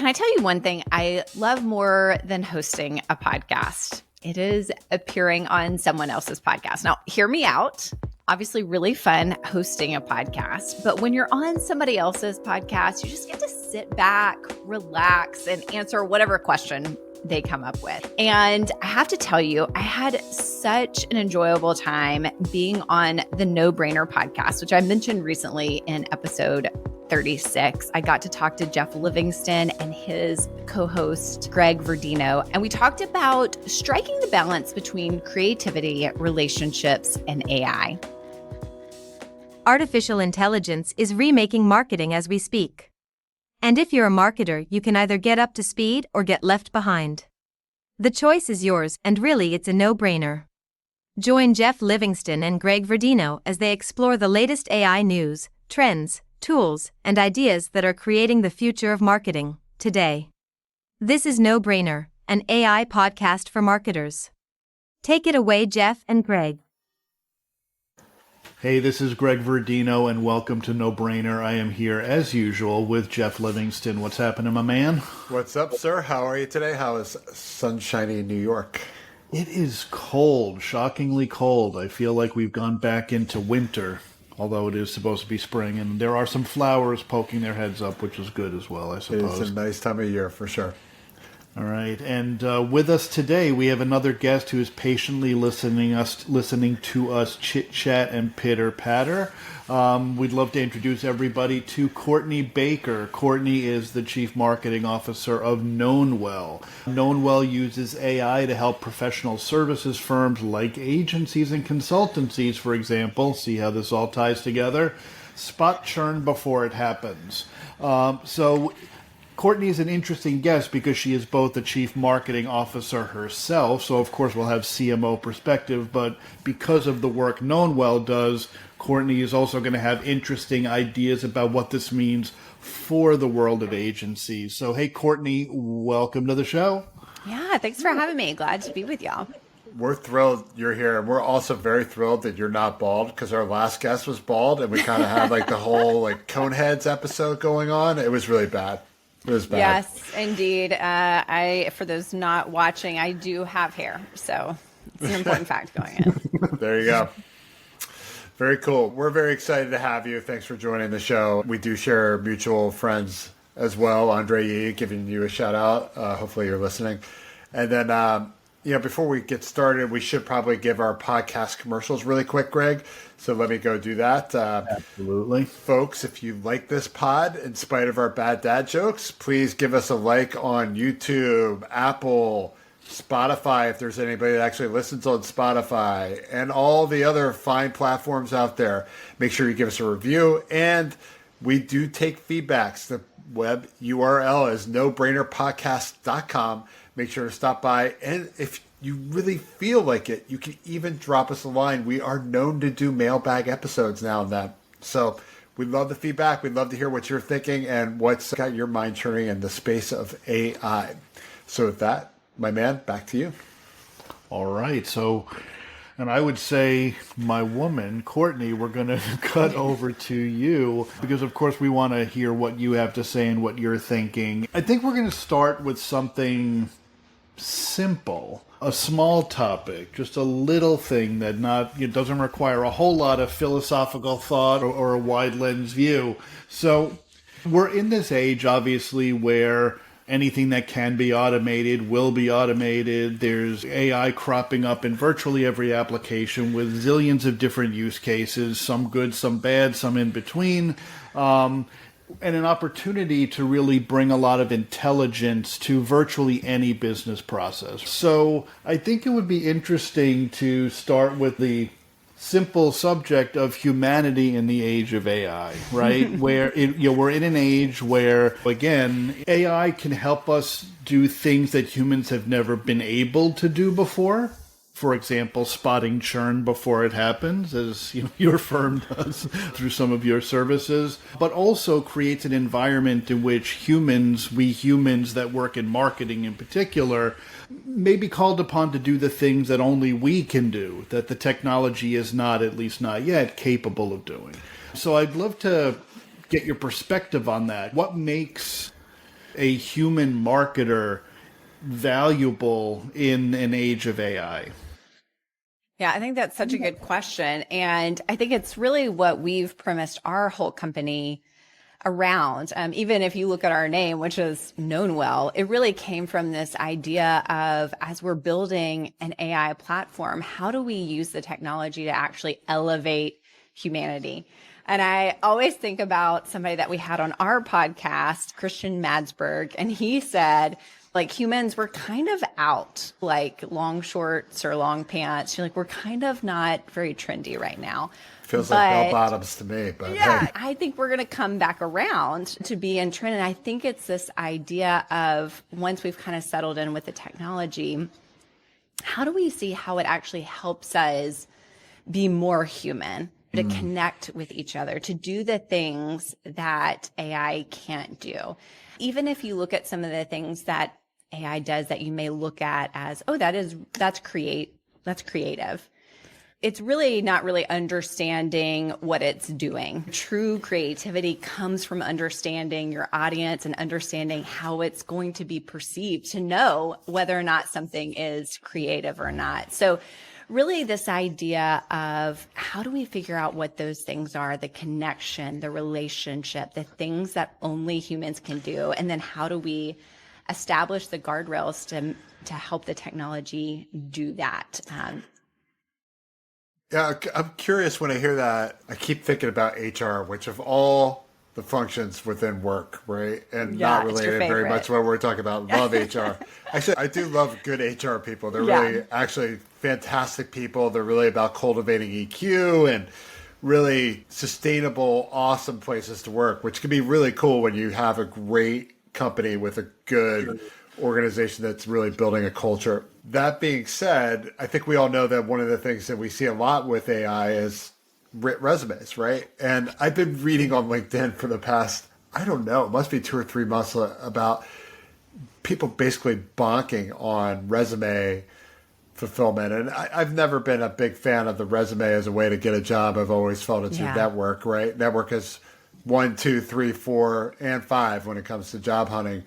Can I tell you one thing I love more than hosting a podcast? It is appearing on someone else's podcast. Now, hear me out. Obviously, really fun hosting a podcast. But when you're on somebody else's podcast, you just get to sit back, relax, and answer whatever question they come up with. And I have to tell you, I had such an enjoyable time being on the No Brainer podcast, which I mentioned recently in episode 36. I got to talk to Geoff Livingston and his co-host, Greg Verdino, and we talked about striking the balance between creativity, relationships, and AI. Artificial intelligence is remaking marketing as we speak. And if you're a marketer, you can either get up to speed or get left behind. The choice is yours, and really it's a no-brainer. Join Geoff Livingston and Greg Verdino as they explore the latest AI news, trends, tools, and ideas that are creating the future of marketing today. This is No Brainer, an AI podcast for marketers. Take it away, Geoff and Greg. Hey, this is Greg Verdino, and welcome to No Brainer. I am here, as usual, with Geoff Livingston. What's happening, my man? What's up, sir? How are you today? How is sunshiny New York? It is cold, shockingly cold. I feel like we've gone back into winter, although it is supposed to be spring, and there are some flowers poking their heads up, which is good as well, I suppose. It's a nice time of year, for sure. All right, and with us today, we have another guest who is patiently listening to us chit-chat and pitter-patter. We'd love to introduce everybody to Courtney Baker. Courtney is the Chief Marketing Officer of Knownwell. Knownwell uses AI to help professional services firms like agencies and consultancies, for example, see how this all ties together, spot churn before it happens. So Courtney is an interesting guest because she is both the Chief Marketing Officer herself, so of course we'll have CMO perspective, but because of the work Knownwell does, Courtney is also going to have interesting ideas about what this means for the world of agencies. So hey Courtney, welcome to the show. Yeah, thanks for having me. Glad to be with y'all. We're thrilled you're here, and we're also very thrilled that you're not bald, because our last guest was bald, and we kind of had like the whole like Coneheads episode going on. It was really bad. It was bad. Yes, indeed. For those not watching, I do have hair, so it's an important fact going in. There you go. Very cool. We're very excited to have you. Thanks for joining the show. We do share mutual friends as well. Andre Yee, giving you a shout out. Hopefully you're listening. And then, before we get started, we should probably give our podcast commercials really quick, Greg. So let me go do that. Absolutely. Folks, if you like this pod, in spite of our bad dad jokes, please give us a like on YouTube, Apple, Spotify, if there's anybody that actually listens on Spotify, and all the other fine platforms out there. Make sure you give us a review. And we do take feedbacks. The web URL is nobrainerpodcast.com. Make sure to stop by. And if you really feel like it, you can even drop us a line. We are known to do mailbag episodes now and then. So we love the feedback. We'd love to hear what you're thinking and what's got your mind churning in the space of AI. So with that, my man, back to you. All right. So, and I would say, my woman, Courtney, we're going to cut over to you because, of course, we want to hear what you have to say and what you're thinking. I think we're going to start with something simple, a small topic, just a little thing that it doesn't require a whole lot of philosophical thought or a wide lens view. So we're in this age, obviously, where anything that can be automated will be automated. There's AI cropping up in virtually every application with zillions of different use cases, some good, some bad, some in between. And an opportunity to really bring a lot of intelligence to virtually any business process. So I think it would be interesting to start with the simple subject of humanity in the age of AI, right? Where we're in an age where, again, AI can help us do things that humans have never been able to do before. For example, spotting churn before it happens, as your firm does through some of your services, but also creates an environment in which we humans that work in marketing in particular, may be called upon to do the things that only we can do, that the technology is not, at least not yet, capable of doing. So I'd love to get your perspective on that. What makes a human marketer valuable in an age of AI? Yeah, I think that's such a good question. And I think it's really what we've premised our whole company around. Even if you look at our name, which is Knownwell, it really came from this idea of, as we're building an AI platform, how do we use the technology to actually elevate humanity? And I always think about somebody that we had on our podcast, Christian Madsberg, and he said, like, humans, we're kind of out, like long shorts or long pants. You're like, we're kind of not very trendy right now. Feels like bell bottoms to me, but yeah, hey. I think we're going to come back around to be in trend. And I think it's this idea of, once we've kind of settled in with the technology, how do we see how it actually helps us be more human, to connect with each other, to do the things that AI can't do? Even if you look at some of the things that AI does that you may look at as, oh, that's creative. It's really not really understanding what it's doing. True creativity comes from understanding your audience and understanding how it's going to be perceived, to know whether or not something is creative or not. So really this idea of, how do we figure out what those things are, the connection, the relationship, the things that only humans can do, and then how do we establish the guardrails to help the technology do that? Yeah, I'm curious when I hear that. I keep thinking about HR, which of all the functions within work, right? And not related very much to what we're talking about. Love HR. Actually, I do love good HR people. They're really actually fantastic people. They're really about cultivating EQ and really sustainable, awesome places to work, which can be really cool when you have a great company with a good organization that's really building a culture. That being said, I think we all know that one of the things that we see a lot with AI is resumes, right? And I've been reading on LinkedIn for the past, I don't know, it must be 2 or 3 months, about people basically bonking on resume fulfillment. And I've never been a big fan of the resume as a way to get a job. I've always felt it's your network, right? Network is 1, 2, 3, 4, and 5 when it comes to job hunting.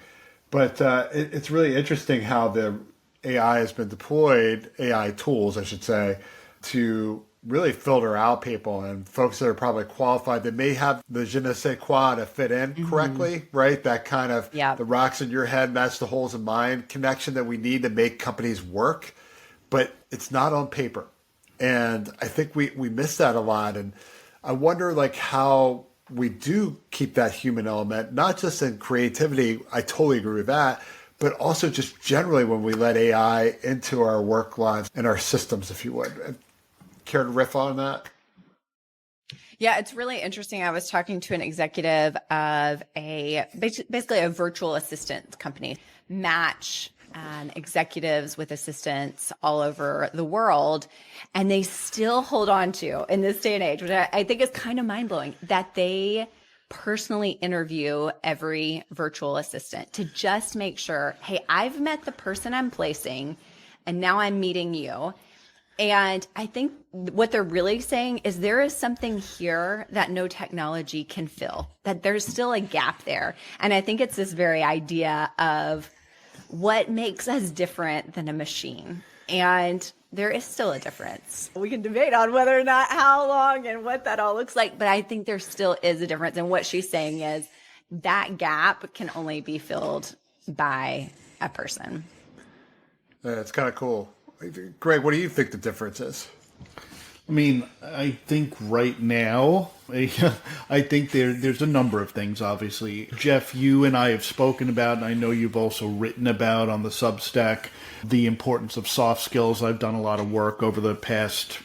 But it's really interesting how the AI has been deployed, AI tools, I should say, to really filter out people and folks that are probably qualified. They may have the je ne sais quoi to fit in correctly, right? That kind of the rocks in your head match the holes in mine connection that we need to make companies work. But it's not on paper. And I think we miss that a lot. And I wonder, like, how we do keep that human element, not just in creativity, I totally agree with that, but also just generally when we let AI into our work lives and our systems, if you would. Care to riff on that? Yeah, it's really interesting. I was talking to an executive of basically a virtual assistant company, match executives with assistants all over the world. And they still hold on to, in this day and age, which I think is kind of mind blowing, that they personally interview every virtual assistant to just make sure, hey, I've met the person I'm placing and now I'm meeting you. And I think what they're really saying is there is something here that no technology can fill, that there's still a gap there. And I think it's this very idea of what makes us different than a machine. And there is still a difference. We can debate on whether or not, how long and what that all looks like, but I think there still is a difference. And what she's saying is that gap can only be filled by a person. Yeah, it's kind of cool. Greg, what do you think the difference is? I mean, I think right now, I think there's a number of things, obviously. Geoff, you and I have spoken about, and I know you've also written about on the Substack, the importance of soft skills. I've done a lot of work over the past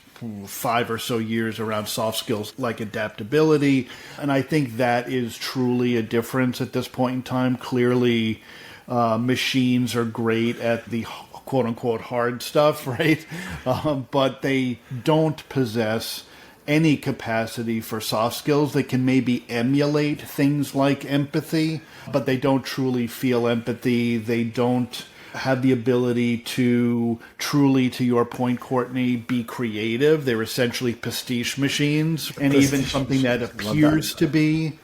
5 or so years around soft skills like adaptability, and I think that is truly a difference at this point in time. Clearly, machines are great at the quote-unquote hard stuff, right? But they don't possess any capacity for soft skills. They can maybe emulate things like empathy, but they don't truly feel empathy. They don't have the ability to truly, to your point, Courtney, be creative. They're essentially pastiche machines, and even something that appears to be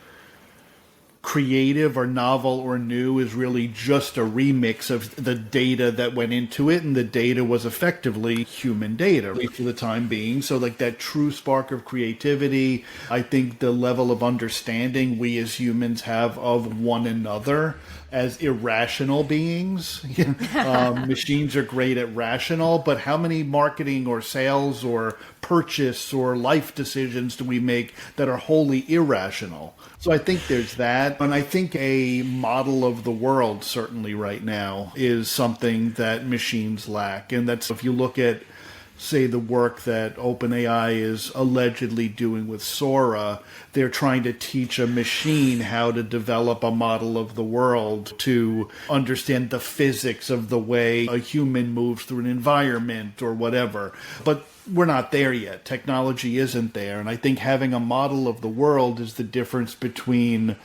creative or novel or new is really just a remix of the data that went into it, and the data was effectively human data, at least for the time being. So like that true spark of creativity, I think the level of understanding we as humans have of one another as irrational beings. Machines are great at rational, but how many marketing or sales or purchase or life decisions do we make that are wholly irrational? So I think there's that. And I think a model of the world, certainly right now, is something that machines lack. And that's, if you look at, say, the work that OpenAI is allegedly doing with Sora, they're trying to teach a machine how to develop a model of the world to understand the physics of the way a human moves through an environment or whatever. But we're not there yet. Technology isn't there. And I think having a model of the world is the difference between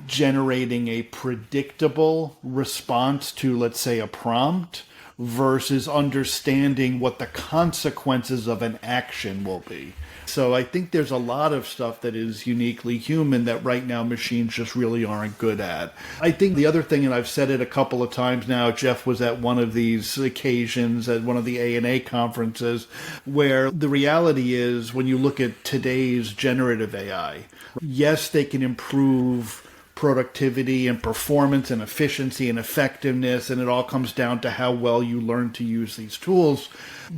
generating a predictable response to, let's say, a prompt versus understanding what the consequences of an action will be. So I think there's a lot of stuff that is uniquely human that right now machines just really aren't good at. I think the other thing, and I've said it a couple of times now, Geoff was at one of these occasions at one of the A&A conferences, where the reality is when you look at today's generative AI, yes, they can improve productivity and performance and efficiency and effectiveness, and it all comes down to how well you learn to use these tools.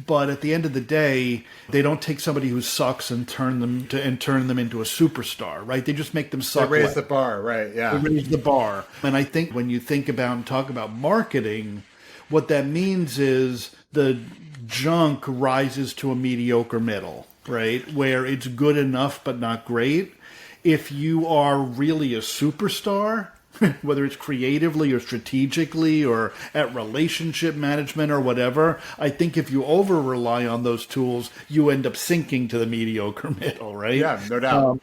But at the end of the day, they don't take somebody who sucks and turn them into a superstar, right? They just make them suck. They raise the bar, right? Yeah. They raise the bar. And I think when you think about and talk about marketing, what that means is the junk rises to a mediocre middle, right? Where it's good enough but not great. If you are really a superstar, whether it's creatively or strategically or at relationship management or whatever, I think if you over rely on those tools, you end up sinking to the mediocre middle, right? Yeah, no doubt.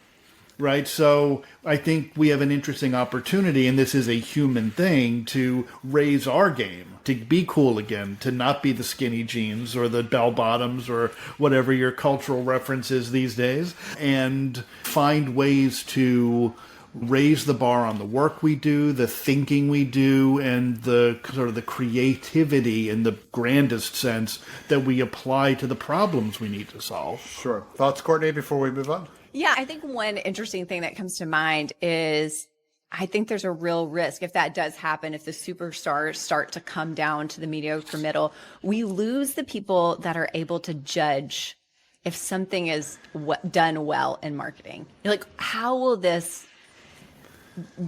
Right. So I think we have an interesting opportunity, and this is a human thing, to raise our game, to be cool again, to not be the skinny jeans or the bell bottoms or whatever your cultural reference is these days, and find ways to raise the bar on the work we do, the thinking we do, and the sort of the creativity in the grandest sense that we apply to the problems we need to solve. Sure. Thoughts, Courtney, before we move on? Yeah, I think one interesting thing that comes to mind is I think there's a real risk if that does happen, if the superstars start to come down to the mediocre middle, we lose the people that are able to judge if something is done well in marketing. You're like, how will this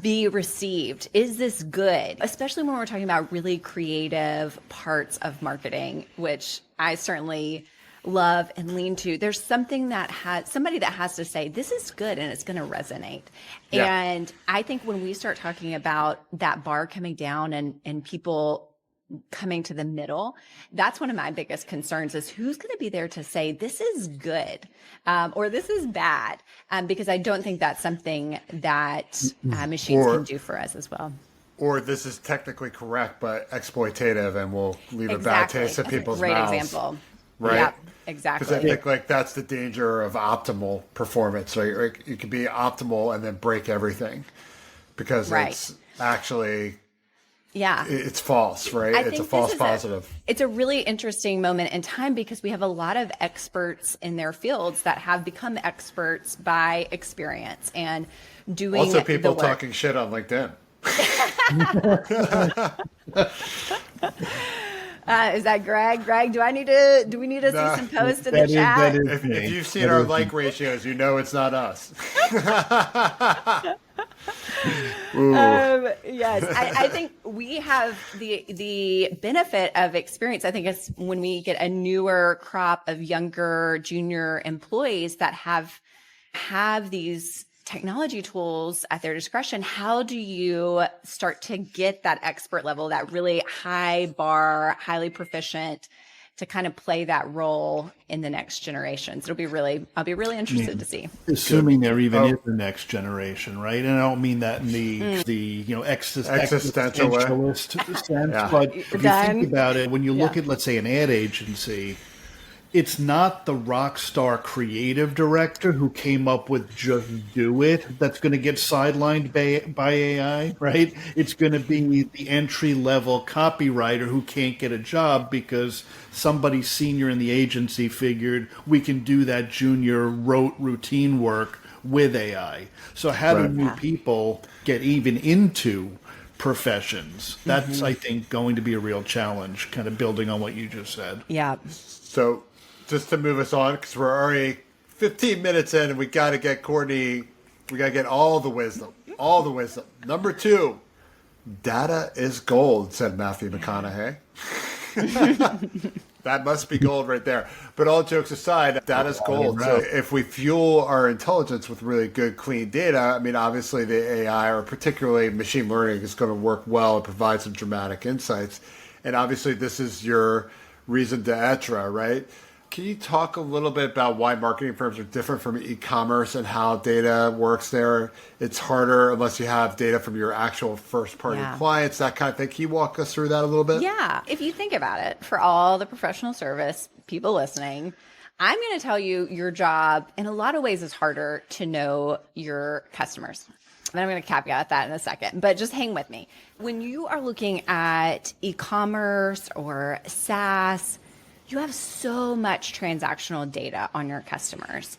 be received? Is this good? Especially when we're talking about really creative parts of marketing, which I certainly love and lean to. There's something that somebody that has to say, this is good and it's going to resonate. Yeah. And I think when we start talking about that bar coming down and people coming to the middle, that's one of my biggest concerns is who's going to be there to say, this is good or this is bad. Because I don't think that's something that machines can do for us as well. Or this is technically correct, but exploitative and will leave a bad taste in people's mouths. Great example. Right? Yeah, exactly. Because I think like that's the danger of optimal performance. Right? You can be optimal and then break everything because it's actually it's false, right? It's a false positive. It's a really interesting moment in time because we have a lot of experts in their fields that have become experts by experience and doing also people talking shit on LinkedIn. Is that Greg? Greg, do we need to see some posts in the chat? If you've seen our like ratios, you know it's not us. Yes, I think we have the benefit of experience. I think it's when we get a newer crop of younger junior employees that have these technology tools at their discretion. How do you start to get that expert level, that really high bar, highly proficient, to kind of play that role in the next generations? I'll be really interested to see. Assuming there even is the next generation, right? And I don't mean that in the existentialist sense, but if you think about it, when you look at, let's say, an ad agency, it's not the rock star creative director who came up with just do it that's going to get sidelined by AI, right? It's going to be the entry level copywriter who can't get a job because somebody senior in the agency figured we can do that junior rote routine work with AI. So how do new people get even into professions? That's, I think, going to be a real challenge, kind of building on what you just said. Yeah. So just to move us on, because we're already 15 minutes in and we got to get Courtney, we got to get all the wisdom, all the wisdom. Number 2, data is gold, said Matthew McConaughey. That must be gold right there. But all jokes aside, data's gold. So if we fuel our intelligence with really good, clean data, I mean, obviously the AI or particularly machine learning is going to work well and provide some dramatic insights. And obviously this is your raison d'etre, right? Can you talk a little bit about why marketing firms are different from e-commerce and how data works there? It's harder unless you have data from your actual first-party clients, that kind of thing. Can you walk us through that a little bit? Yeah. If you think about it, for all the professional service people listening, I'm going to tell you your job in a lot of ways is harder to know your customers. And I'm going to caveat that in a second, but just hang with me. When you are looking at e-commerce or SaaS, you have so much transactional data on your customers.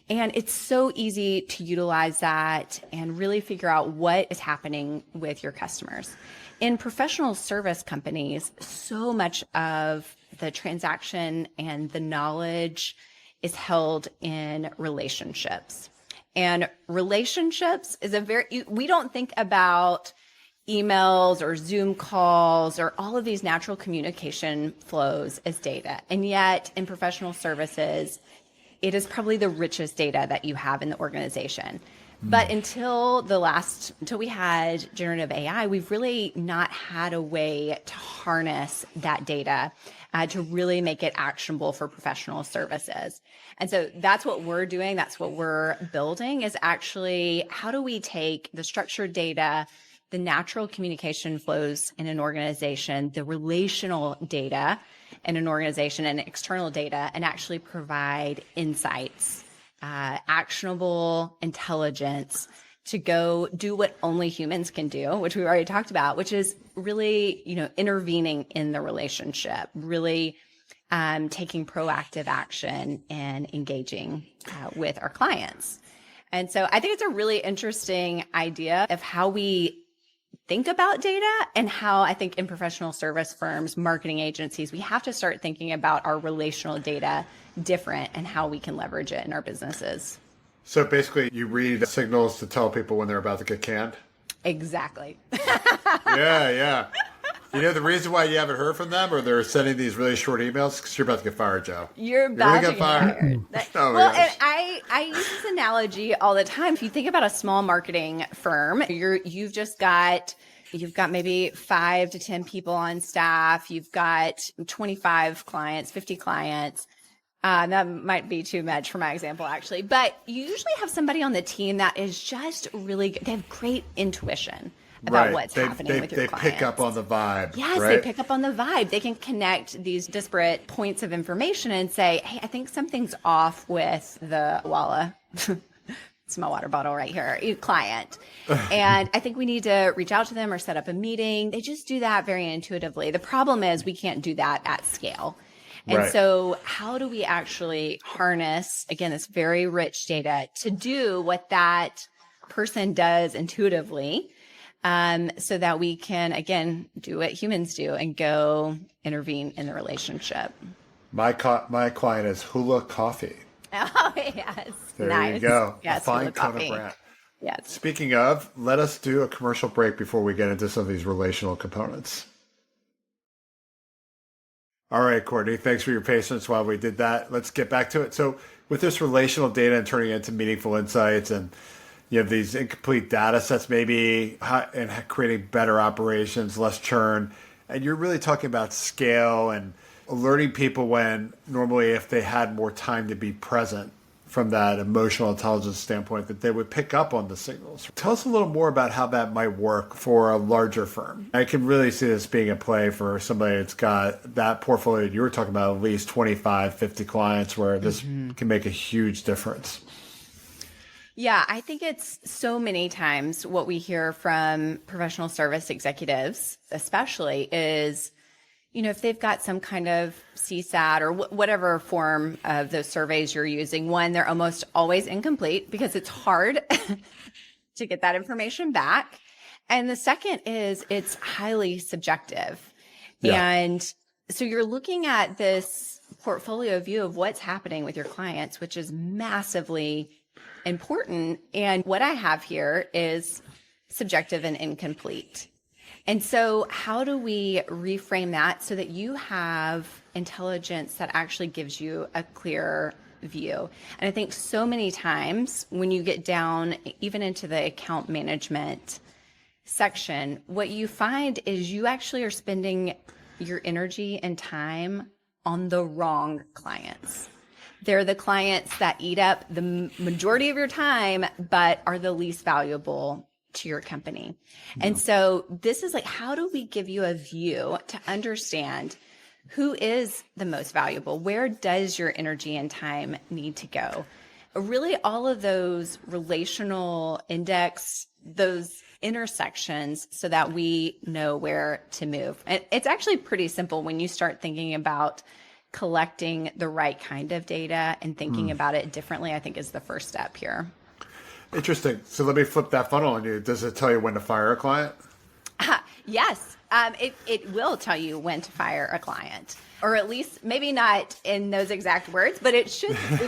And it's so easy to utilize that and really figure out what is happening with your customers. In professional service companies, so much of the transaction and the knowledge is held in relationships. And relationships is we don't think about emails or Zoom calls or all of these natural communication flows as data. And yet in professional services, it is probably the richest data that you have in the organization. But until we had generative AI, we've really not had a way to harness that data to really make it actionable for professional services. And so that's what we're doing. That's what we're building is actually how do we take the structured data, the natural communication flows in an organization, the relational data in an organization and external data, and actually provide insights, actionable intelligence to go do what only humans can do, which we've already talked about, which is really, intervening in the relationship, really taking proactive action and engaging with our clients. And so I think it's a really interesting idea of how we think about data and how I think in professional service firms, marketing agencies, we have to start thinking about our relational data different and how we can leverage it in our businesses. So basically you read signals to tell people when they're about to get canned? Exactly. Yeah. You know the reason why you haven't heard from them or they're sending these really short emails? Because you're about to get fired, Joe. You're about to get fired. Well, gosh. and I use this analogy all the time. If you think about a small marketing firm, you've got maybe 5 to 10 people on staff. You've got 25 clients, 50 clients. That might be too much for my example, actually. But you usually have somebody on the team that is just really good. They have great intuition about what's happening with your clients. They pick up on the vibe. Yes, right? They pick up on the vibe. They can connect these disparate points of information and say, hey, I think something's off with the Walla. It's my water bottle right here, client. And I think we need to reach out to them or set up a meeting. They just do that very intuitively. The problem is we can't do that at scale. And so how do we actually harness, again, this very rich data to do what that person does intuitively so that we can, again, do what humans do and go intervene in the relationship? My client is Hula Coffee. Oh, yes. There nice. you go. Yes, a fine Hula kind Coffee. of brand. Yes. Speaking of, let us do a commercial break before we get into some of these relational components. All right, Courtney, thanks for your patience while we did that. Let's get back to it. So with this relational data and turning it into meaningful insights and you have these incomplete data sets maybe and creating better operations, less churn, and you're really talking about scale and alerting people when normally if they had more time to be present, from that emotional intelligence standpoint that they would pick up on the signals. Tell us a little more about how that might work for a larger firm. I can really see this being a play for somebody that's got that portfolio you were talking about, at least 25, 50 clients, where this can make a huge difference. Yeah, I think it's so many times what we hear from professional service executives, especially, is, if they've got some kind of CSAT or whatever form of those surveys you're using, one, they're almost always incomplete because it's hard to get that information back. And the second is it's highly subjective. Yeah. And so you're looking at this portfolio view of what's happening with your clients, which is massively important. And what I have here is subjective and incomplete. And so how do we reframe that so that you have intelligence that actually gives you a clear view? And I think so many times when you get down even into the account management section, what you find is you actually are spending your energy and time on the wrong clients. They're the clients that eat up the majority of your time, but are the least valuable to your company. Yeah. And so this is like, how do we give you a view to understand who is the most valuable? Where does your energy and time need to go? Really, all of those relational index, those intersections, so that we know where to move. And it's actually pretty simple when you start thinking about collecting the right kind of data and thinking about it differently, I think is the first step here. Interesting. So let me flip that funnel on you. Does it tell you when to fire a client? Yes. It will tell you when to fire a client, or at least maybe not in those exact words, but it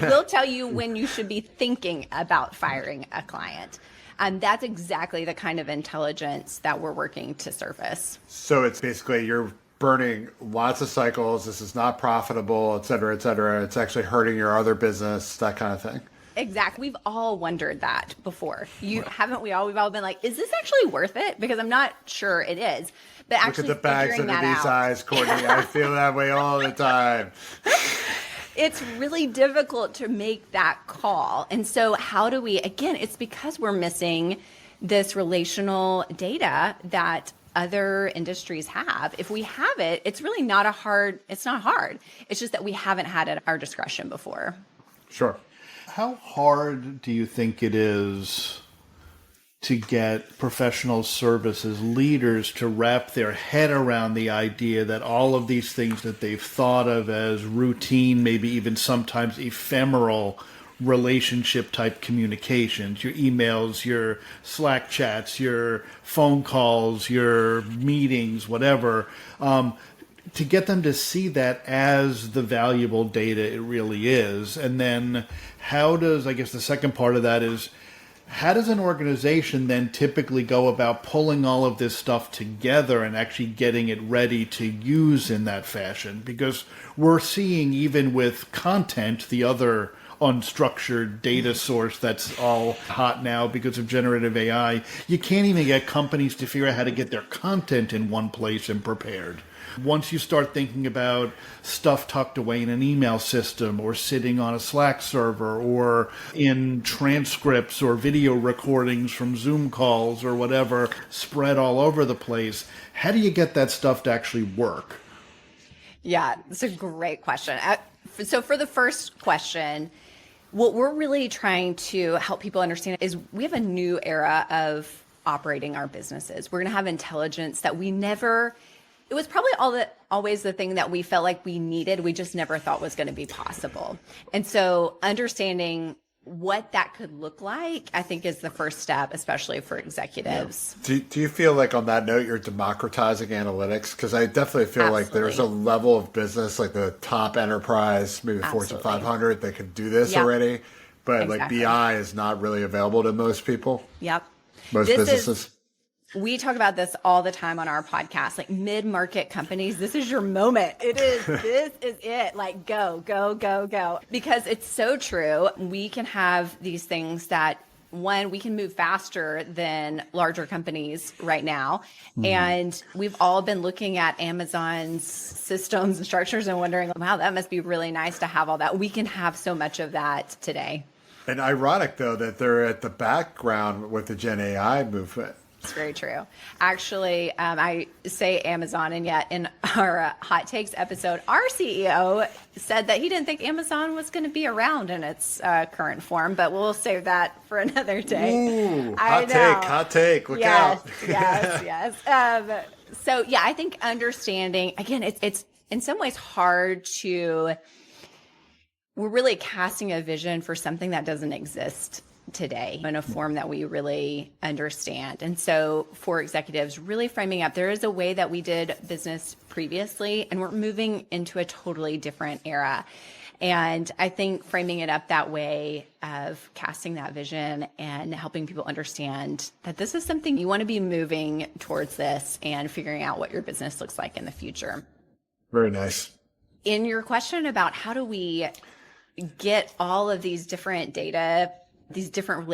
will tell you when you should be thinking about firing a client. That's exactly the kind of intelligence that we're working to surface. So it's basically you're burning lots of cycles. This is not profitable, et cetera, et cetera. It's actually hurting your other business, that kind of thing. Exactly. We've all wondered that before. Haven't we all? We've all been like, is this actually worth it? Because I'm not sure it is. But actually, look at the bags under these eyes, Courtney. I feel that way all the time. It's really difficult to make that call. And so how do we, again, it's because we're missing this relational data that other industries have. If we have it, it's really not hard. It's just that we haven't had it at our discretion before. Sure. How hard do you think it is to get professional services leaders to wrap their head around the idea that all of these things that they've thought of as routine, maybe even sometimes ephemeral relationship type communications, your emails, your Slack chats, your phone calls, your meetings, whatever, to get them to see that as the valuable data it really is? And then how does, I guess the second part of that is, how does an organization then typically go about pulling all of this stuff together and actually getting it ready to use in that fashion? Because we're seeing, even with content, the other unstructured data source that's all hot now because of generative AI, you can't even get companies to figure out how to get their content in one place and prepared. Once you start thinking about stuff tucked away in an email system or sitting on a Slack server or in transcripts or video recordings from Zoom calls or whatever spread all over the place, how do you get that stuff to actually work? Yeah, it's a great question. So for the first question, what we're really trying to help people understand is we have a new era of operating our businesses. We're going to have intelligence that it was probably always the thing that we felt like we needed. We just never thought was going to be possible. And so understanding what that could look like, I think, is the first step, especially for executives. Yeah. Do you feel like on that note, you're democratizing analytics? Because I definitely feel like there's a level of business, like the top enterprise, maybe Fortune 500, they can do this already. But like BI is not really available to most people. Yep. Most businesses. We talk about this all the time on our podcast, like mid-market companies. This is your moment. This is it. Like go, go, go, go. Because it's so true. We can have these things that one, we can move faster than larger companies right now. And we've all been looking at Amazon's systems and structures and wondering, wow, that must be really nice to have all that. We can have so much of that today. And ironic, though, that they're at the background with the Gen AI movement. It's very true. Actually, I say Amazon, and yet in our Hot Takes episode, our CEO said that he didn't think Amazon was going to be around in its current form, but we'll save that for another day. Ooh, hot take. Look out. Yes. So, yeah, I think understanding, again, it's in some ways hard to, we're really casting a vision for something that doesn't exist today in a form that we really understand. And so for executives, really framing up, there is a way that we did business previously, and we're moving into a totally different era. And I think framing it up that way of casting that vision and helping people understand that this is something you want to be moving towards this and figuring out what your business looks like in the future. Very nice. In your question about how do we get all of these different data, these different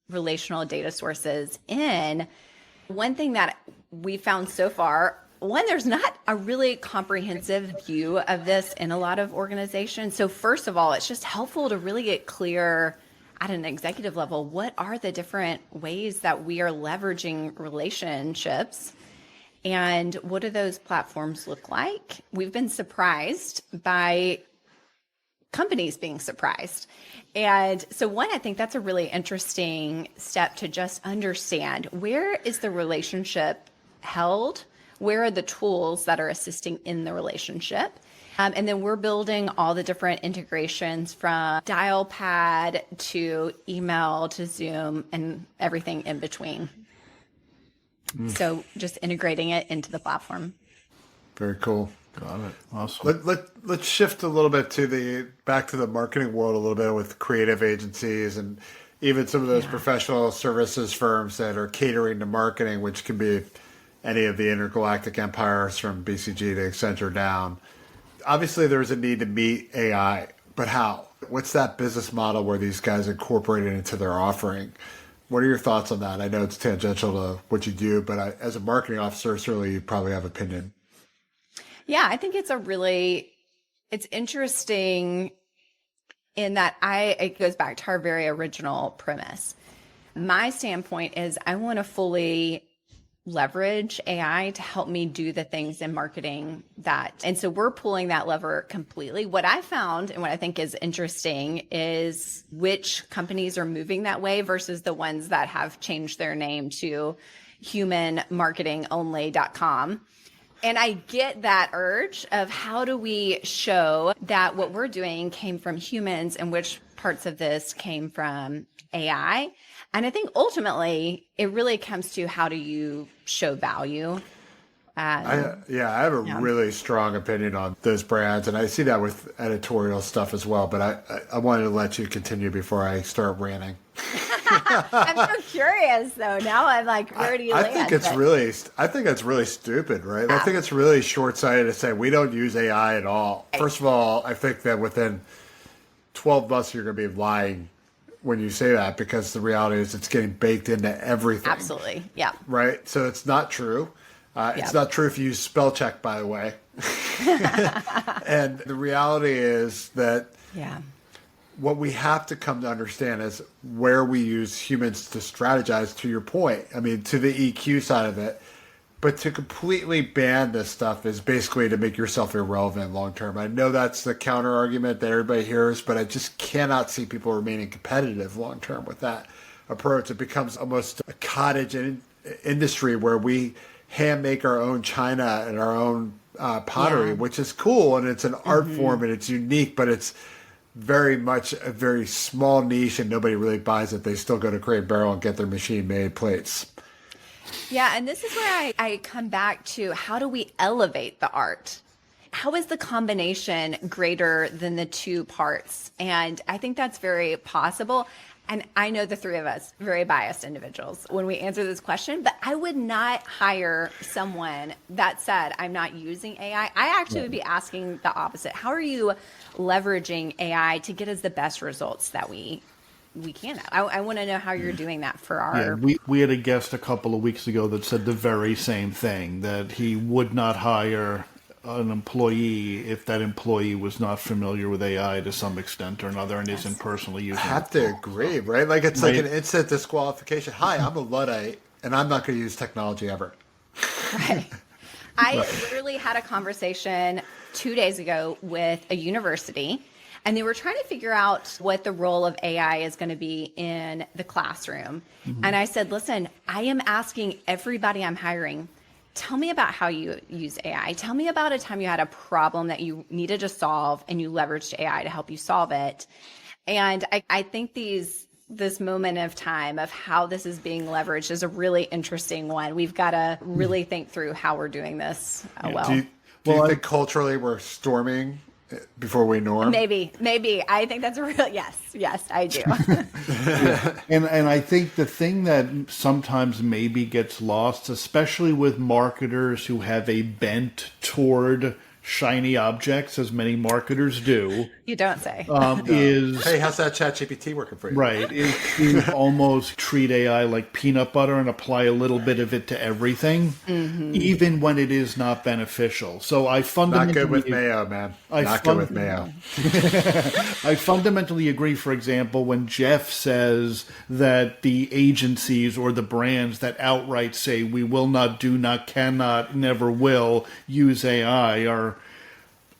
relational data sources in, one thing that we found so far, one, there's not a really comprehensive view of this in a lot of organizations. So first of all, it's just helpful to really get clear at an executive level, what are the different ways that we are leveraging relationships, and what do those platforms look like? We've been surprised by companies being surprised. And so one, I think that's a really interesting step to just understand, where is the relationship held? Where are the tools that are assisting in the relationship? And then we're building all the different integrations from dial pad to email to Zoom and everything in between. So just integrating it into the platform. Very cool. Got it. Awesome. Let's shift a little bit back to the marketing world a little bit with creative agencies and even some of those professional services firms that are catering to marketing, which can be any of the intergalactic empires from BCG to Accenture down. Obviously, there's a need to meet AI, but how? What's that business model where these guys incorporate it into their offering? What are your thoughts on that? I know it's tangential to what you do, but as a marketing officer, certainly you probably have opinion. Yeah, I think it's interesting in that it goes back to our very original premise. My standpoint is I want to fully leverage AI to help me do the things in marketing and so we're pulling that lever completely. What I found and what I think is interesting is which companies are moving that way versus the ones that have changed their name to humanmarketingonly.com. And I get that urge of how do we show that what we're doing came from humans and which parts of this came from AI. And I think ultimately it really comes to how do you show value. I have a really strong opinion on those brands, and I see that with editorial stuff as well. But I wanted to let you continue before I start ranting. I'm so curious, though. Now I'm like, where do you land? I think it's really stupid, right? I think it's really short-sighted to say we don't use AI at all. First of all, I think that within 12 months you're going to be lying when you say that, because the reality is it's getting baked into everything. Absolutely, yeah. Right? So it's not true. It's not true if you use spell check, by the way. And the reality is that what we have to come to understand is where we use humans to strategize, to your point. I mean, to the EQ side of it. But to completely ban this stuff is basically to make yourself irrelevant long term. I know that's the counter argument that everybody hears, but I just cannot see people remaining competitive long term with that approach. It becomes almost a cottage industry where we hand make our own china and our own pottery, which is cool, and it's an art form and it's unique, but it's very much a very small niche and nobody really buys it. They still go to Crate Barrel and get their machine made plates. Yeah, and this is where I come back to, how do we elevate the art? How is the combination greater than the two parts? And I think that's very possible. And I know the three of us, very biased individuals, when we answer this question, but I would not hire someone that said, I'm not using AI. I actually would be asking the opposite. How are you leveraging AI to get us the best results that we we can. I want to know how you're doing that for our. Yeah, we had a guest a couple of weeks ago that said the very same thing, that he would not hire an employee if that employee was not familiar with AI to some extent or another and isn't personally using it. I have to agree, right? Like it's like an instant disqualification. Hi, I'm a Luddite, and I'm not going to use technology ever. Right. I literally had a conversation 2 days ago with a university, and they were trying to figure out what the role of AI is going to be in the classroom. And I said, listen, I am asking everybody I'm hiring, tell me about how you use AI. Tell me about a time you had a problem that you needed to solve and you leveraged AI to help you solve it. And I think this moment of time of how this is being leveraged is a really interesting one. We've got to really think through how we're doing this well. Do you think culturally we're storming before we norm? Maybe. I think that's a real yes, I do. And I think the thing that sometimes maybe gets lost, especially with marketers who have a bent toward shiny objects, as many marketers do. You don't say. Is hey, how's that ChatGPT working for you? Right. Is almost treat AI like peanut butter and apply a little bit of it to everything, even when it is not beneficial. So I fundamentally... Not good with mayo, man. Not good with mayo. I fundamentally agree, for example, when Geoff says that the agencies or the brands that outright say we will not, do not, cannot, never will use AI are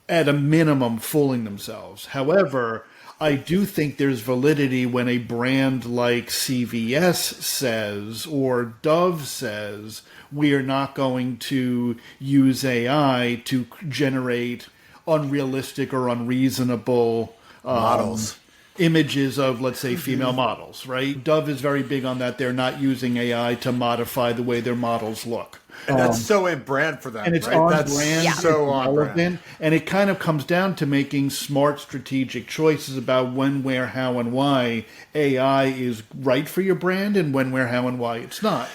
at a minimum fooling themselves. However, I do think there's validity when a brand like CVS says or Dove says we are not going to use AI to generate unrealistic or unreasonable models. Images of, let's say, female models, right? Dove is very big on that. They're not using AI to modify the way their models look. And that's so in brand for them, and it's right? on That's brand, so on brand. And it kind of comes down to making smart strategic choices about when, where, how, and why AI is right for your brand and when, where, how, and why it's not.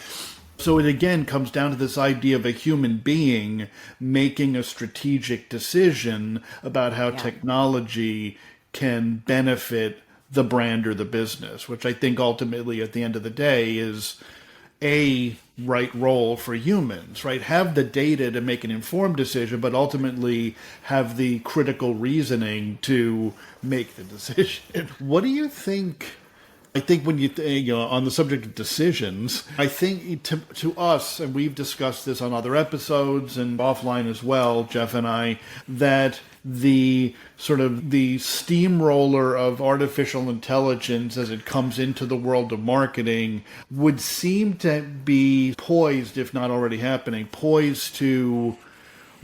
So it again comes down to this idea of a human being making a strategic decision about how technology can benefit the brand or the business, which I think ultimately at the end of the day is a right role for humans, right? Have the data to make an informed decision, but ultimately have the critical reasoning to make the decision. What do you think? I think when you on the subject of decisions, I think to us, and we've discussed this on other episodes and offline as well, Geoff and I, that the sort of the steamroller of artificial intelligence as it comes into the world of marketing would seem to be poised, if not already happening, poised to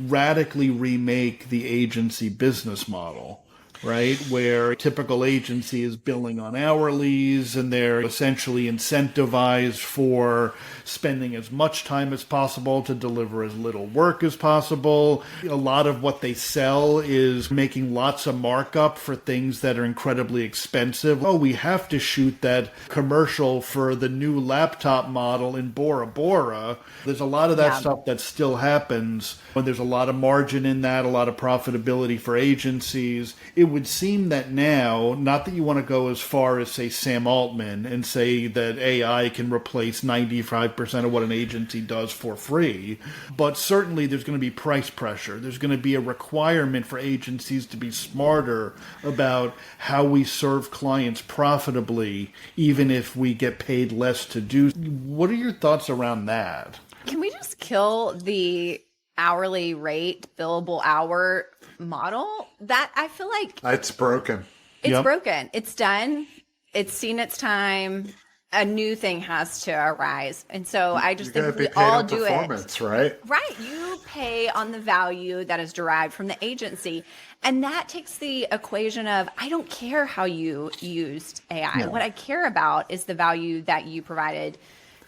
radically remake the agency business model. Right, where a typical agency is billing on hourlies and they're essentially incentivized for spending as much time as possible to deliver as little work as possible. A lot of what they sell is making lots of markup for things that are incredibly expensive. Oh, we have to shoot that commercial for the new laptop model in Bora Bora. There's a lot of that stuff that still happens when there's a lot of margin in that, a lot of profitability for agencies. It would seem that now, not that you want to go as far as, say, Sam Altman and say that AI can replace 95% of what an agency does for free, but certainly there's going to be price pressure. There's going to be a requirement for agencies to be smarter about how we serve clients profitably, even if we get paid less to do. What are your thoughts around that? Can we just kill the hourly rate, billable hour model? That I feel like it's broken. It's broken. It's done. It's seen its time. A new thing has to arise. And so I just think we all do it. Right? Right. You pay on the value that is derived from the agency. And that takes the equation of, I don't care how you used AI. No. What I care about is the value that you provided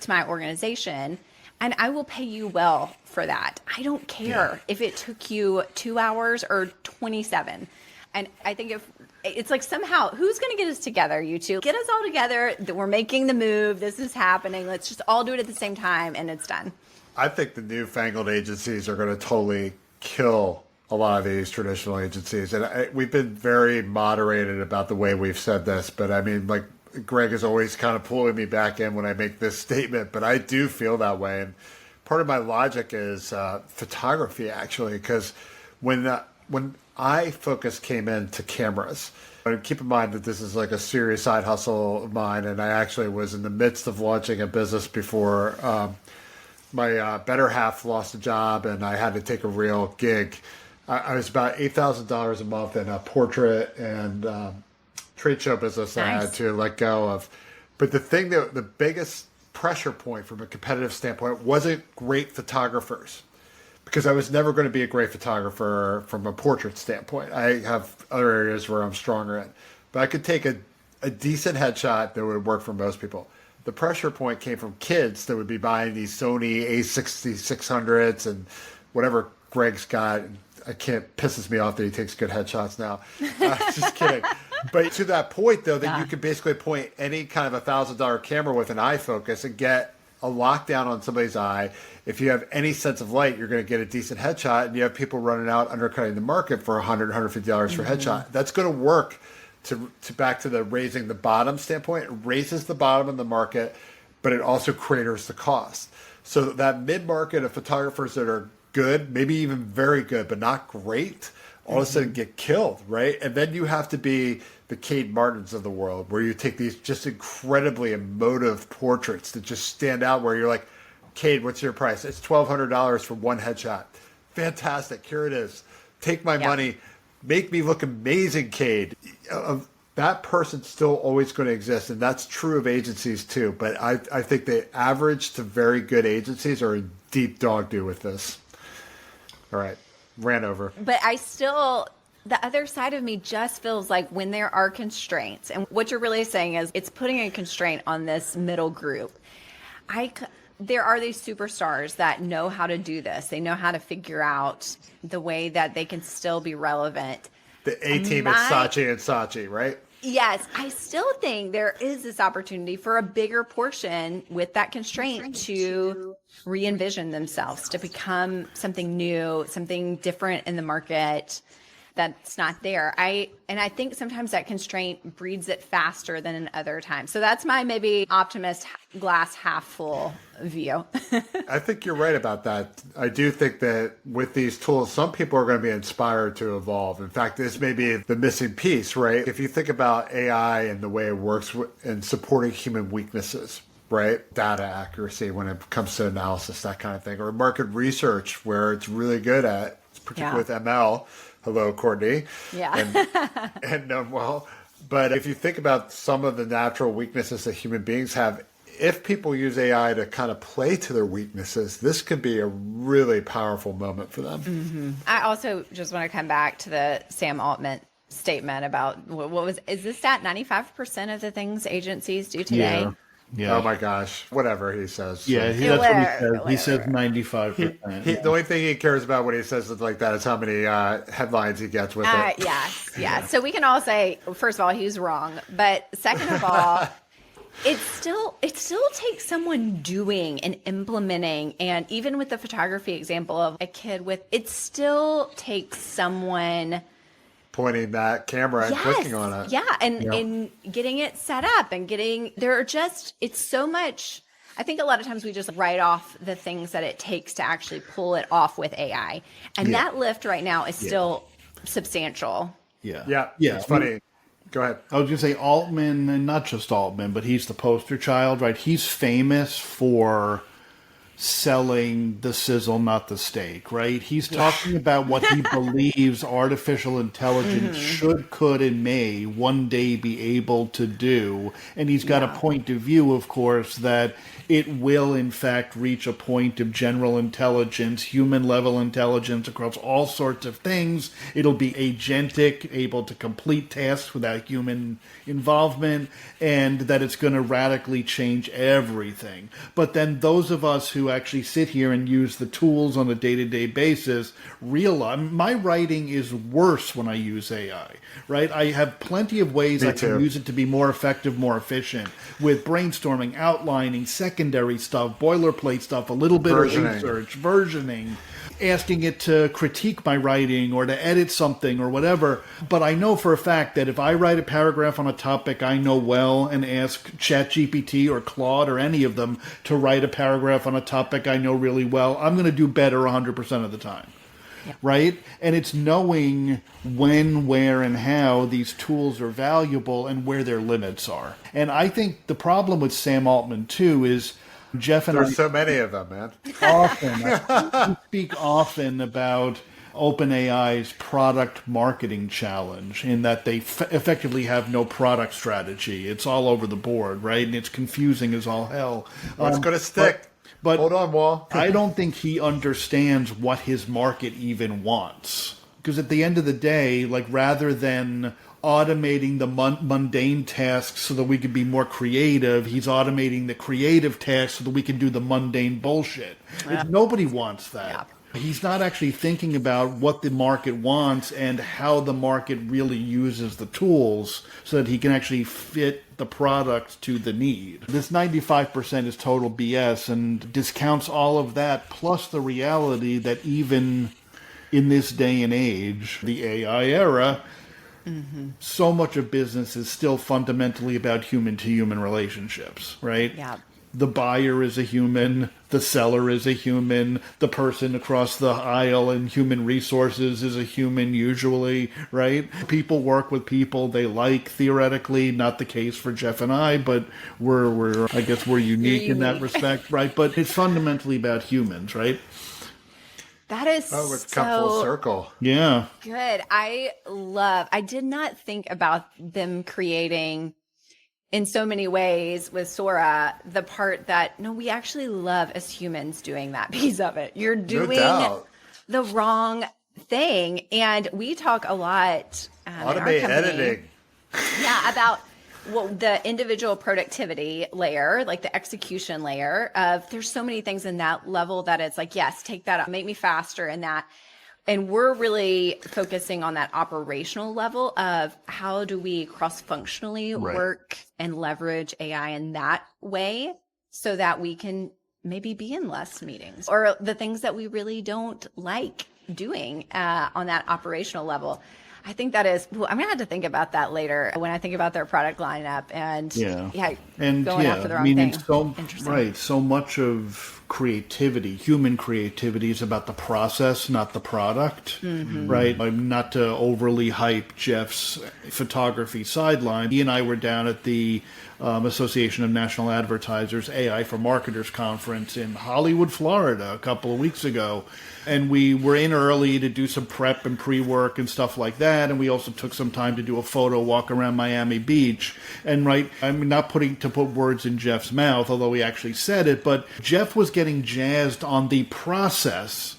to my organization. And I will pay you well for that. I don't care if it took you 2 hours or 27. And I think if it's like somehow, who's going to get us together, you two? Get us all together. We're making the move. This is happening. Let's just all do it at the same time and it's done. I think the newfangled agencies are going to totally kill a lot of these traditional agencies. And we've been very moderated about the way we've said this. But I mean, like Greg is always kind of pulling me back in when I make this statement, but I do feel that way. And part of my logic is photography, actually, because when iFocus came into cameras, and keep in mind that this is like a serious side hustle of mine, and I actually was in the midst of launching a business before my better half lost a job, and I had to take a real gig. I was about $8,000 a month in a portrait and trade show business that I had to let go of. But the thing that the biggest pressure point from a competitive standpoint wasn't great photographers, because I was never going to be a great photographer from a portrait standpoint. I have other areas where I'm stronger in, but I could take a decent headshot that would work for most people. The pressure point came from kids that would be buying these Sony A6600s and whatever Greg's got. I can't, pisses me off that he takes good headshots now. Just kidding. But to that point, though, that you could basically point any kind of $1,000 camera with an iFocus and get a lockdown on somebody's eye. If you have any sense of light, you're going to get a decent headshot, and you have people running out undercutting the market for $100, $150 for a headshot. That's going to work to back to the raising the bottom standpoint. It raises the bottom of the market, but it also craters the cost. So that mid-market of photographers that are good, maybe even very good, but not great, all of a sudden get killed, right? And then you have to be the Cade Martins of the world, where you take these just incredibly emotive portraits that just stand out, where you're like, Cade, what's your price? It's $1,200 for one headshot. Fantastic. Here it is. Take my money. Make me look amazing, Cade. That person's still always going to exist, and that's true of agencies too. But I think the average to very good agencies are in deep dog doo with this. All right. Ran over. But I still, the other side of me just feels like when there are constraints, and what you're really saying is it's putting a constraint on this middle group. There are these superstars that know how to do this. They know how to figure out the way that they can still be relevant. The A-team is Saatchi and Saatchi, right? Yes, I still think there is this opportunity for a bigger portion with that constraint to re-envision themselves, to become something new, something different in the market that's not there. I think sometimes that constraint breeds it faster than in other times. So that's my maybe optimist glass half full view. I think you're right about that. I do think that with these tools, some people are going to be inspired to evolve. In fact, this may be the missing piece, right? If you think about AI and the way it works in supporting human weaknesses, right? Data accuracy when it comes to analysis, that kind of thing, or market research where it's really good at, particularly with ML. Hello, Courtney. Yeah. And Knownwell. But if you think about some of the natural weaknesses that human beings have, if people use AI to kind of play to their weaknesses, this could be a really powerful moment for them. Mm-hmm. I also just want to come back to the Sam Altman statement about is this stat 95% of the things agencies do today? Yeah. Yeah. Oh my gosh. Whatever he says. Yeah, that's what he says. He says 95%. The only thing he cares about when he says it like that is how many headlines he gets with it. Yes. So we can all say, first of all, he's wrong. But second of all, it still takes someone doing and implementing. And even with the photography example of a kid it still takes someone pointing that camera and clicking on it. Yeah. And getting it set up and it's so much. I think a lot of times we just write off the things that it takes to actually pull it off with AI. And that lift right now is still substantial. Yeah. It's funny. Go ahead. I was going to say Altman, and not just Altman, but he's the poster child, right? He's famous for selling the sizzle, not the steak, right? He's talking about what he believes artificial intelligence should, could, and may one day be able to do. And he's got a point of view, of course, that it will, in fact, reach a point of general intelligence, human-level intelligence across all sorts of things. It'll be agentic, able to complete tasks without human involvement, and that it's going to radically change everything. But then those of us who actually sit here and use the tools on a day-to-day basis realize my writing is worse when I use AI, right? I have plenty of ways I can use it to be more effective, more efficient, with brainstorming, outlining, secondary stuff, boilerplate stuff, a little bit of research, versioning. asking it to critique my writing or to edit something or whatever. But I know for a fact that if I write a paragraph on a topic I know well and ask ChatGPT or Claude or any of them to write a paragraph on a topic I know really well, I'm going to do better 100% of the time. Yeah. Right? And it's knowing when, where, and how these tools are valuable and where their limits are. And I think the problem with Sam Altman, too, is Geoff and There's so many of them, man. We speak often about OpenAI's product marketing challenge in that they effectively have no product strategy. It's all over the board, right? And it's confusing as all hell. What's going to stick? But hold on, Wall. I don't think he understands what his market even wants. Because at the end of the day, like rather than automating the mundane tasks so that we can be more creative, he's automating the creative tasks so that we can do the mundane bullshit. Yeah. Nobody wants that. Yeah. He's not actually thinking about what the market wants and how the market really uses the tools so that he can actually fit the product to the need. This 95% is total BS and discounts all of that, plus the reality that even in this day and age, the AI era, so much of business is still fundamentally about human-to-human relationships, right? Yeah. The buyer is a human, the seller is a human, the person across the aisle in human resources is a human usually, right? People work with people they like, theoretically, not the case for Geoff and I, but I guess we're unique in that respect, right? But it's fundamentally about humans, right? That is it's come full circle. Yeah. Good. I did not think about them creating in so many ways with Sora, the part that, no, we actually love as humans doing that piece of it. You're doing the wrong thing. And we talk a lot automate editing. Yeah, about the individual productivity layer, like the execution layer of there's so many things in that level that it's like, yes, take that up, make me faster in that. And we're really focusing on that operational level of how do we cross-functionally work and leverage AI in that way so that we can maybe be in less meetings or the things that we really don't like doing on that operational level. I think that is, I'm going to have to think about that later when I think about their product lineup and going after the wrong thing. So much of creativity, human creativity, is about the process, not the product, right? Not to overly hype Geoff's photography sideline. He and I were down at the Association of National Advertisers AI for Marketers Conference in Hollywood, Florida, a couple of weeks ago. And we were in early to do some prep and pre-work and stuff like that. And we also took some time to do a photo walk around Miami Beach. And I'm not to put words in Geoff's mouth, although he actually said it, but Geoff was getting jazzed on the process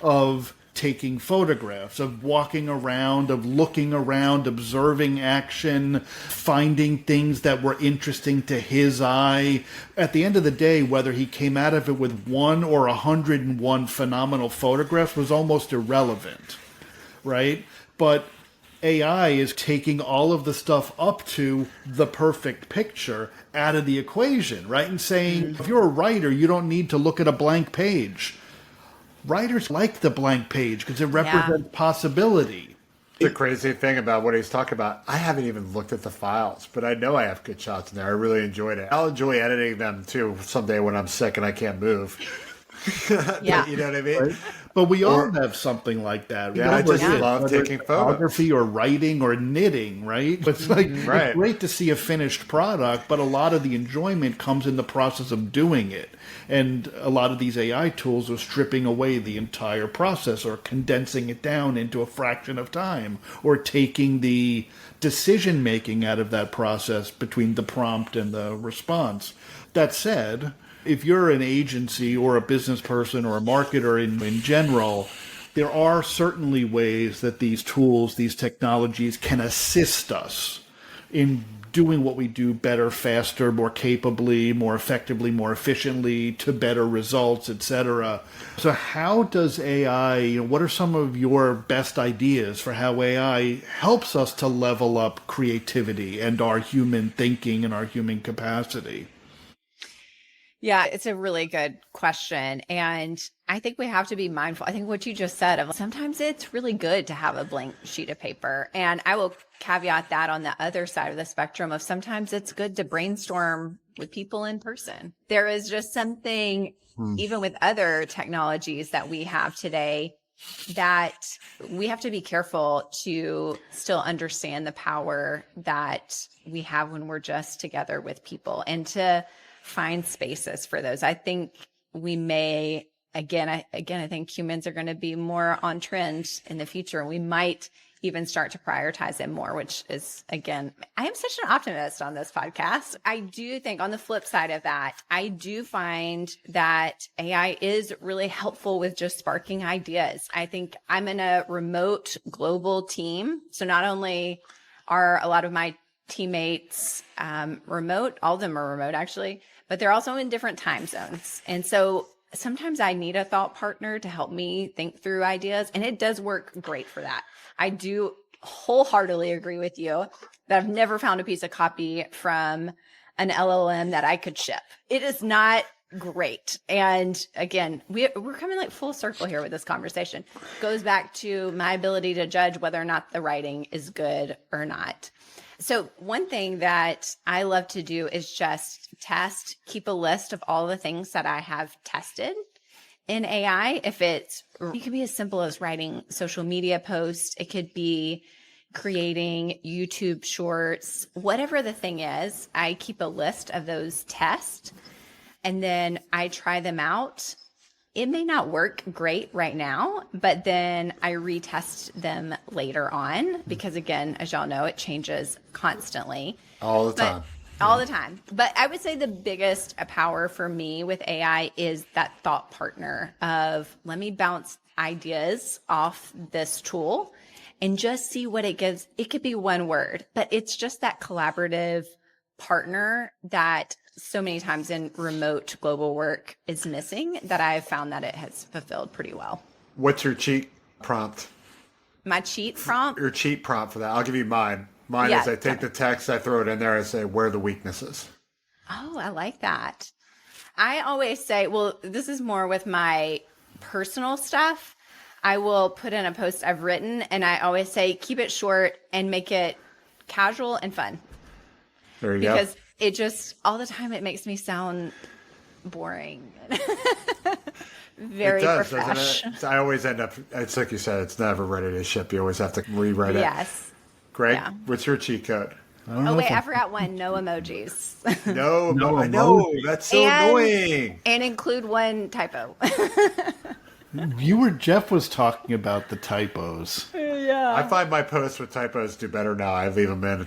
of taking photographs, of walking around, of looking around, observing action, finding things that were interesting to his eye. At the end of the day, whether he came out of it with 1 or 101 phenomenal photographs was almost irrelevant, right? But AI is taking all of the stuff up to the perfect picture out of the equation, right? And saying, if you're a writer, you don't need to look at a blank page. Writers like the blank page because it represents possibility. The crazy thing about what he's talking about, I haven't even looked at the files, but I know I have good shots in there. I really enjoyed it. I'll enjoy editing them too someday when I'm sick and I can't move. Yeah. You know what I mean? Right? But we all have something like that. Yeah, I just love taking photos. Photography or writing or knitting, right? It's like it's great to see a finished product, but a lot of the enjoyment comes in the process of doing it. And a lot of these AI tools are stripping away the entire process or condensing it down into a fraction of time or taking the decision-making out of that process between the prompt and the response. That said, if you're an agency or a business person or a marketer in general, there are certainly ways that these tools, these technologies can assist us in doing what we do better, faster, more capably, more effectively, more efficiently, to better results, etc. So how does AI, what are some of your best ideas for how AI helps us to level up creativity and our human thinking and our human capacity? Yeah, it's a really good question. And I think we have to be mindful. I think what you just said of sometimes it's really good to have a blank sheet of paper. And I will caveat that on the other side of the spectrum of sometimes it's good to brainstorm with people in person. There is just something, even with other technologies that we have today, that we have to be careful to still understand the power that we have when we're just together with people and to find spaces for those. I think we may, I think humans are going to be more on trend in the future. We might even start to prioritize it more, which is, again, I am such an optimist on this podcast. I do think on the flip side of that, I do find that AI is really helpful with just sparking ideas. I think I'm in a remote global team. So not only are a lot of my teammates remote, all of them are remote actually, but they're also in different time zones. And so sometimes I need a thought partner to help me think through ideas, and it does work great for that. I do wholeheartedly agree with you that I've never found a piece of copy from an LLM that I could ship. It is not great. And again, we're coming like full circle here with this conversation. Goes back to my ability to judge whether or not the writing is good or not. So one thing that I love to do is just test, keep a list of all the things that I have tested in AI. It could be as simple as writing social media posts. It could be creating YouTube shorts, whatever the thing is. I keep a list of those tests and then I try them out. It may not work great right now, but then I retest them later on because, again, as y'all know, it changes constantly. All the time. All the time. But I would say the biggest power for me with AI is that thought partner of let me bounce ideas off this tool and just see what it gives. It could be one word, but it's just that collaborative partner that so many times in remote global work is missing that I've found that it has fulfilled pretty well. What's your cheat prompt? My cheat prompt? Your cheat prompt for that. I'll give you mine. Mine is I take the text, I throw it in there, I say, where are the weaknesses? Oh, I like that. I always say, well, this is more with my personal stuff. I will put in a post I've written and I always say, keep it short and make it casual and fun. There you go. Because it just, all the time, it makes me sound boring. Very it does, profesh. doesn't it? I always end up, it's like you said, it's never ready to ship. You always have to rewrite it. Yes. Greg, what's your cheat code? Oh, wait, I forgot one. No emojis. No, I know. That's so annoying. And include one typo. Geoff was talking about the typos. Yeah. I find my posts with typos do better now. I leave them in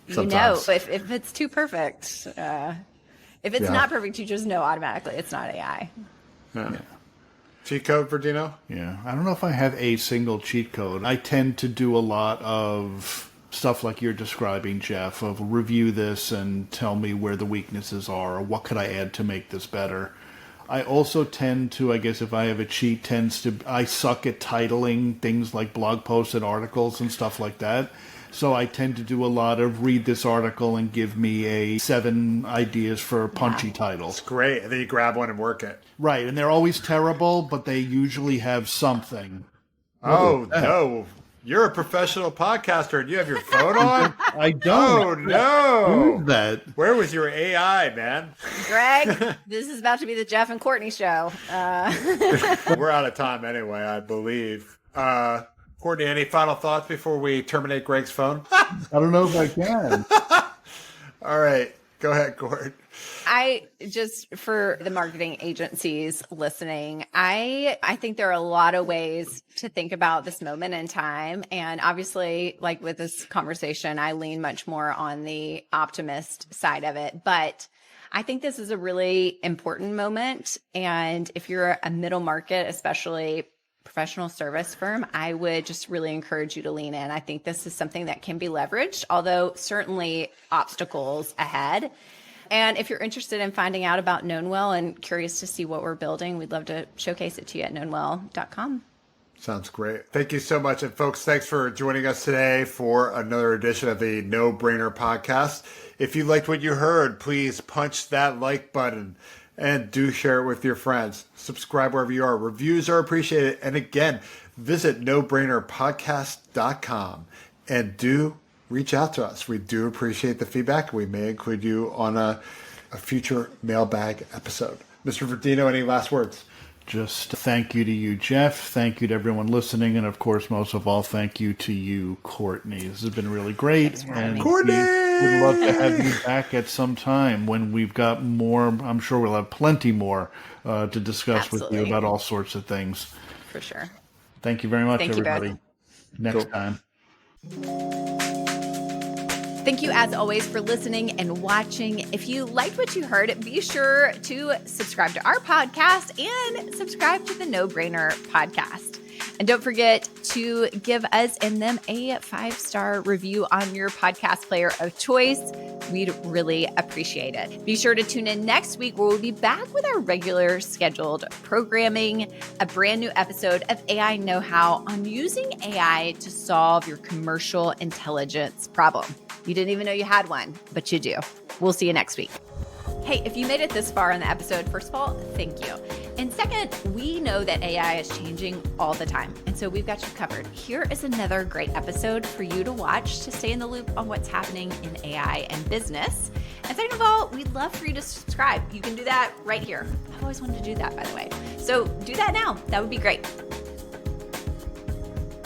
sometimes. You know, if it's too perfect, if it's not perfect, you just know automatically it's not AI. Yeah. Cheat code, Verdino? Yeah. I don't know if I have a single cheat code. I tend to do a lot of stuff like you're describing, Geoff, of review this and tell me where the weaknesses are or what could I add to make this better. I also tend to, I guess if I have a cheat, I suck at titling things like blog posts and articles and stuff like that. So I tend to do a lot of read this article and give me 7 ideas for punchy titles. It's great. And then you grab one and work it. Right. And they're always terrible, but they usually have something. Oh, no. You're a professional podcaster and you have your phone on? I don't. Oh, no. Who's that? Where was your AI, man? Greg, this is about to be the Geoff and Courtney show. We're out of time anyway, I believe. Courtney, any final thoughts before we terminate Greg's phone? I don't know if I can. All right. Go ahead, Court. For the marketing agencies listening, I think there are a lot of ways to think about this moment in time. And obviously, like with this conversation, I lean much more on the optimist side of it. But I think this is a really important moment. And if you're a middle market, especially professional service firm, I would just really encourage you to lean in. I think this is something that can be leveraged, although certainly obstacles ahead. And if you're interested in finding out about Knownwell and curious to see what we're building, we'd love to showcase it to you at knownwell.com. Sounds great. Thank you so much. And folks, thanks for joining us today for another edition of the No Brainer podcast. If you liked what you heard, please punch that like button. And do share it with your friends. Subscribe wherever you are. Reviews are appreciated. And again, visit nobrainerpodcast.com and do reach out to us. We do appreciate the feedback. We may include you on a future mailbag episode. Mr. Verdino, any last words? Just thank you to you, Geoff. Thank you to everyone listening. And of course, most of all, thank you to you, Courtney. This has been really great. And Courtney! we would love to have you back at some time when we've got more. I'm sure we'll have plenty more to discuss with you about all sorts of things. For sure. Thank you very much, Thank everybody. You Next time. Thank you, as always, for listening and watching. If you liked what you heard, be sure to subscribe to our podcast and subscribe to the No Brainer podcast. And don't forget to give us and them a 5-star review on your podcast player of choice. We'd really appreciate it. Be sure to tune in next week where we'll be back with our regular scheduled programming, a brand new episode of AI Knowhow on using AI to solve your commercial intelligence problem. You didn't even know you had one, but you do. We'll see you next week. Hey, if you made it this far in the episode, first of all, thank you. And second, we know that AI is changing all the time. And so we've got you covered. Here is another great episode for you to watch to stay in the loop on what's happening in AI and business. And second of all, we'd love for you to subscribe. You can do that right here. I've always wanted to do that, by the way. So do that now. That would be great.